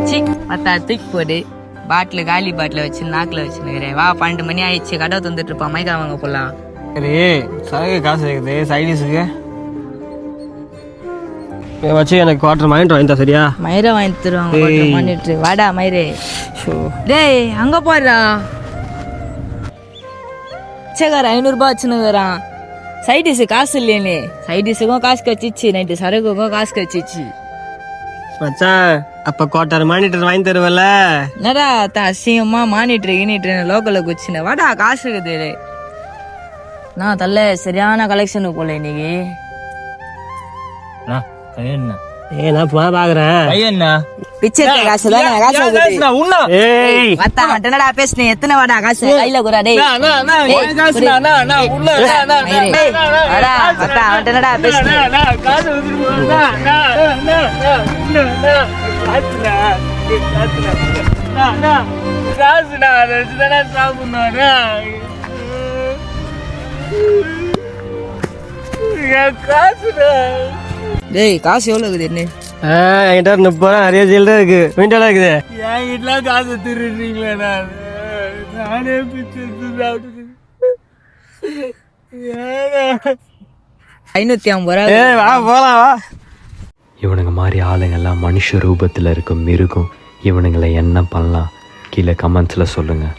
C மத்தா தூக்கி போடு. பாட்டில் காலி பாட்டில் வச்சு நாக்கில் வச்சுருக்கிறேன். வா 12 மணி ஆயிடுச்சு, கடை தந்துட்டு இருப்பான். மைக்கா வாங்க போலாம். சரி சரக்கு காசு இருக்குது சைடிஸுக்கு வச்சு எனக்கு குவார்டர் வாங்கிட்டு வாங்கிட்டா சரியா? மயிரை வாங்கி தருவாங்க பண்ணிட்டு. வாடா மயிரே. டேய் அங்கே போடுறா. பிச்சைக்கார 500 ரூபாய் வச்சுன்னுக்குறான். சைடிஸு காசு இல்லையே. சைடிஸுக்கும் காசு கச்சிச்சு, நைட்டு சரக்குக்கும் காசு கச்சிச்சு. மச்சான் அப்ப குவார்டர் மானிட்டர் வாங்கி தருவல? என்னடா அசிங்கமா மானிட்டர் லோக்கல்ல குச்சின. வாடா காசு இருக்குது. நான் தள்ள சரியான கலெக்ஷனுக்கு போல இன்னைக்கு. நான் பாக்குறேன் பிச்சை காசு தானே காசு. என்னடா பேசுனேன்? எத்தனை வாடா காசு கையில குறா? டேய் என்னடா பேசுனேன்? டேய் காசு எவ்வளவு இருக்குது? என்ன என்கிட்ட 30 ரூபா நிறைய ஜெயில் இருக்கு. வீட்டால இருக்குது. என் வீட்டுல காசு திருடுறீங்களா? நானே பிச்சு 550 ரூபா. வா போலாம் வா. இவனுங்க மாதிரி ஆளுங்கெல்லாம் மனுஷ ரூபத்தில் இருக்க மிருகம். இவனுங்களை என்ன பண்ணலாம் கீழே கமெண்ட்ஸில் சொல்லுங்கள்.